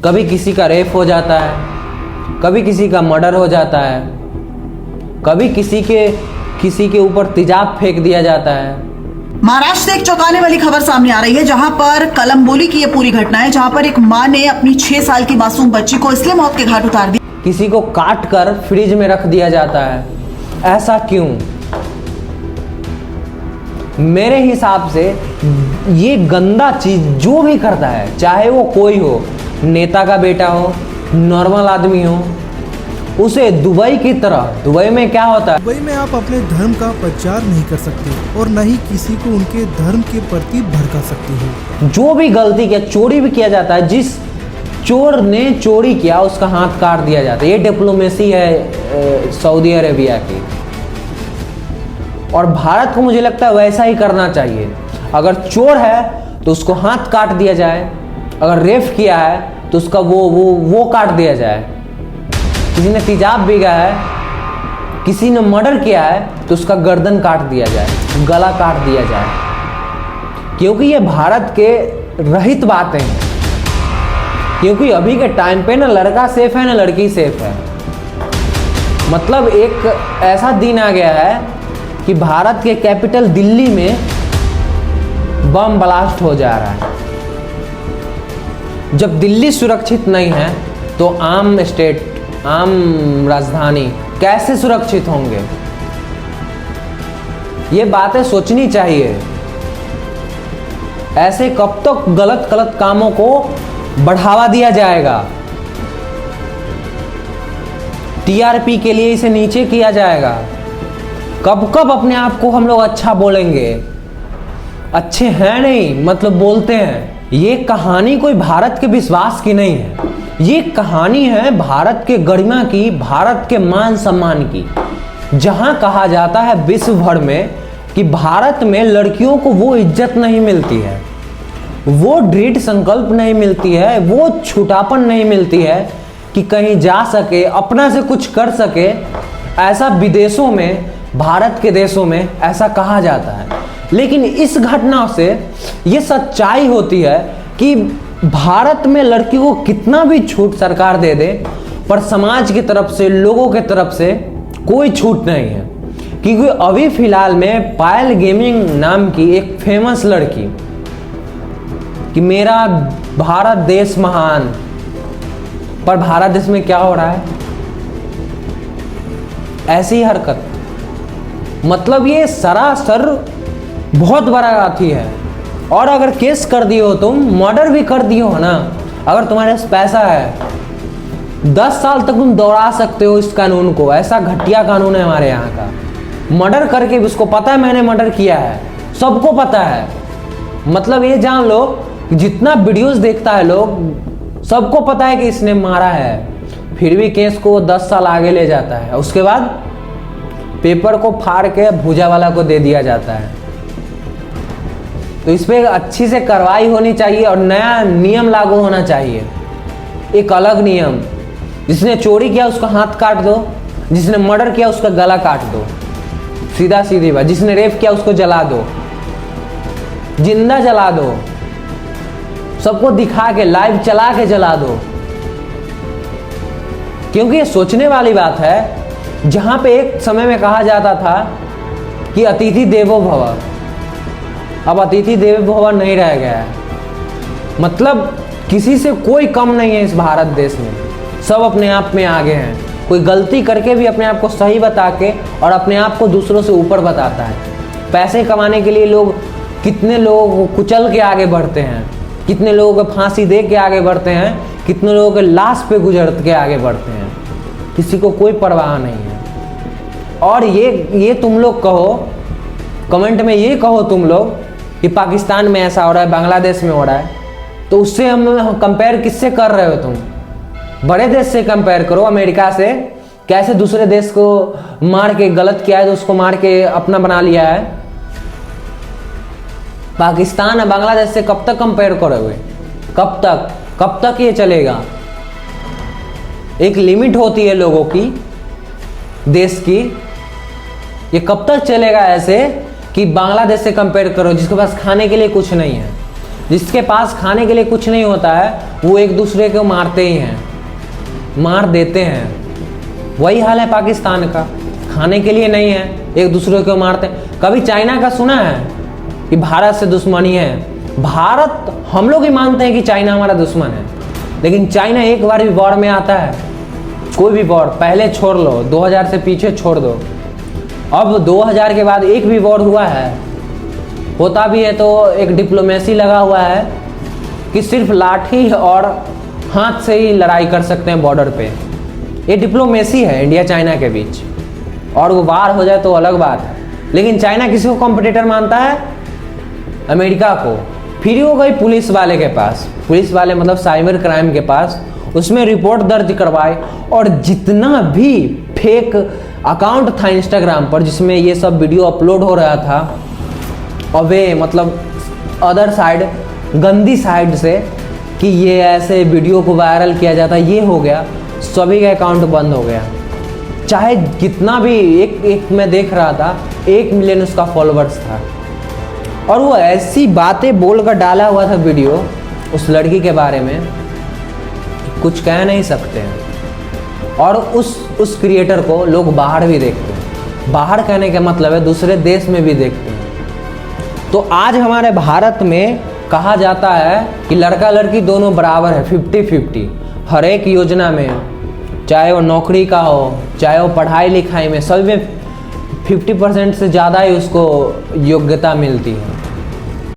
कभी किसी का रेप हो जाता है, कभी किसी का मर्डर हो जाता है, कभी किसी के ऊपर तेजाब फेंक दिया जाता है। महाराष्ट्र से एक चौंकाने वाली खबर सामने आ रही है, जहां पर कलंबोली की ये पूरी घटना है, जहां पर एक मां ने अपनी 6 साल की मासूम बच्ची को इसलिए मौत के घाट उतार दी। किसी को काट कर फ्रिज में रख दिया जाता है, ऐसा क्यों? मेरे हिसाब से ये गंदा चीज जो भी करता है, चाहे वो कोई हो, नेता का बेटा हो, नॉर्मल आदमी हो, उसे दुबई की तरह, दुबई में क्या होता है, दुबई में आप अपने धर्म का प्रचार नहीं कर सकते और न ही किसी को उनके धर्म के प्रति भड़का सकते हो। जो भी गलती किया, चोरी भी किया जाता है, जिस चोर ने चोरी किया उसका हाथ काट दिया जाता है। ये डिप्लोमेसी है सऊदी अरेबिया की। और भारत को मुझे लगता है वैसा ही करना चाहिए। अगर चोर है तो उसको हाथ काट दिया जाए, अगर रेप किया है तो उसका वो काट दिया जाए। किसी ने तेजाब बीगा है, किसी ने मर्डर किया है तो उसका गर्दन काट दिया जाए, गला काट दिया जाए, क्योंकि ये भारत के रहित बातें हैं। क्योंकि अभी के टाइम पे ना लड़का सेफ है ना लड़की सेफ है। मतलब एक ऐसा दिन आ गया है कि भारत के कैपिटल दिल्ली में बम ब्लास्ट हो जा रहा है। जब दिल्ली सुरक्षित नहीं है तो आम स्टेट, आम राजधानी कैसे सुरक्षित होंगे? ये बातें सोचनी चाहिए। ऐसे कब तक गलत गलत कामों को बढ़ावा दिया जाएगा? टीआरपी के लिए इसे नीचे किया जाएगा। कब कब अपने आप को हम लोग अच्छा बोलेंगे? अच्छे हैं नहीं, मतलब बोलते हैं। ये कहानी कोई भारत के विश्वास की नहीं है, ये कहानी है भारत के गरिमा की, भारत के मान सम्मान की। जहां कहा जाता है विश्व भर में कि भारत में लड़कियों को वो इज्जत नहीं मिलती है, वो दृढ़ संकल्प नहीं मिलती है, वो छुटापन नहीं मिलती है कि कहीं जा सके, अपना से कुछ कर सके। ऐसा विदेशों में, भारत के देशों में ऐसा कहा जाता है। लेकिन इस घटना से ये सच्चाई होती है कि भारत में लड़की को कितना भी छूट सरकार दे दे, पर समाज की तरफ से, लोगों की तरफ से कोई छूट नहीं है। क्योंकि अभी फिलहाल में पायल गेमिंग नाम की एक फेमस लड़की कि मेरा भारत देश महान, पर भारत देश में क्या हो रहा है? ऐसी हरकत, मतलब ये सरासर बहुत बड़ा अथी है। और अगर केस कर दिए हो, तुम मर्डर भी कर दिए हो ना, अगर तुम्हारे पास पैसा है 10 साल तक तुम दौड़ा सकते हो इस कानून को। ऐसा घटिया कानून है हमारे यहाँ का। मर्डर करके भी उसको पता है मैंने मर्डर किया है, सबको पता है। मतलब ये जान लो, जितना वीडियोस देखता है लोग, सबको पता है कि इसने मारा है, फिर भी केस को 10 साल आगे ले जाता है। उसके बाद पेपर को फाड़ के भूजा वाला को दे दिया जाता है। तो इस पर अच्छी से कार्रवाई होनी चाहिए और नया नियम लागू होना चाहिए, एक अलग नियम। जिसने चोरी किया उसका हाथ काट दो, जिसने मर्डर किया उसका गला काट दो, सीधा सीधी बात। जिसने रेप किया उसको जला दो, जिंदा जला दो, सबको दिखा के, लाइव चला के जला दो। क्योंकि ये सोचने वाली बात है। जहां पे एक समय में कहा जाता था कि अतिथि देवो भव, अब अतिथि देवो भव नहीं रह गया है। मतलब किसी से कोई कम नहीं है इस भारत देश में, सब अपने आप में आगे हैं। कोई गलती करके भी अपने आप को सही बता के और अपने आप को दूसरों से ऊपर बताता है। पैसे कमाने के लिए लोग, कितने लोग कुचल के आगे बढ़ते हैं, कितने लोगों को फांसी दे के आगे बढ़ते हैं, कितने लोगों के लाश पे गुजर के आगे बढ़ते हैं। किसी को कोई परवाह नहीं है। और ये तुम लोग कहो, कमेंट में ये कहो तुम लोग कि पाकिस्तान में ऐसा हो रहा है, बांग्लादेश में हो रहा है, तो उससे हम कंपेयर किससे कर रहे हो? तुम बड़े देश से कंपेयर करो, अमेरिका से। कैसे दूसरे देश को मार के, गलत किया है तो उसको मार के अपना बना लिया है। पाकिस्तान और बांग्लादेश से कब तक कंपेयर करोगे? कब तक ये चलेगा? एक लिमिट होती है लोगों की, देश की। ये कब तक चलेगा ऐसे कि बांग्लादेश से कंपेयर करो जिसके पास खाने के लिए कुछ नहीं है? जिसके पास खाने के लिए कुछ नहीं होता है वो एक दूसरे को मारते ही हैं, मार देते हैं। वही हाल है पाकिस्तान का, खाने के लिए नहीं है, एक दूसरे को मारते हैं। कभी चाइना का सुना है कि भारत से दुश्मनी है? भारत, हम लोग ही मानते हैं कि चाइना हमारा दुश्मन है, लेकिन चाइना एक बार भी वॉर में आता है? कोई भी वॉर, पहले छोड़ लो, 2000 से पीछे छोड़ दो, अब 2000 के बाद एक भी वॉर हुआ है? होता भी है तो एक डिप्लोमेसी लगा हुआ है कि सिर्फ लाठी और हाथ से ही लड़ाई कर सकते हैं बॉर्डर पे। ये डिप्लोमेसी है इंडिया चाइना के बीच, और वो वार हो जाए तो अलग बात है। लेकिन चाइना किसी को कॉम्पिटिटर मानता है? अमेरिका को। फिर वो गई पुलिस वाले के पास, पुलिस वाले मतलब साइबर क्राइम के पास, उसमें रिपोर्ट दर्ज करवाए, और जितना भी फेक अकाउंट था इंस्टाग्राम पर जिसमें ये सब वीडियो अपलोड हो रहा था, और वे मतलब अदर साइड, गंदी साइड से कि ये ऐसे वीडियो को वायरल किया जाता, ये हो गया, सभी का अकाउंट बंद हो गया। चाहे कितना भी, एक मैं देख रहा था 1 मिलियन उसका फॉलोअर्स था, और वो ऐसी बातें बोलकर डाला हुआ था वीडियो उस लड़की के बारे में, कुछ कह नहीं सकते हैं। और उस क्रिएटर को लोग बाहर भी देखते हैं, बाहर कहने का मतलब है दूसरे देश में भी देखते हैं। तो आज हमारे भारत में कहा जाता है कि लड़का लड़की दोनों बराबर है, 50-50 हर एक योजना में, चाहे वो नौकरी का हो, चाहे वो पढ़ाई लिखाई में, सभी में 50% से ज़्यादा ही उसको योग्यता मिलती है।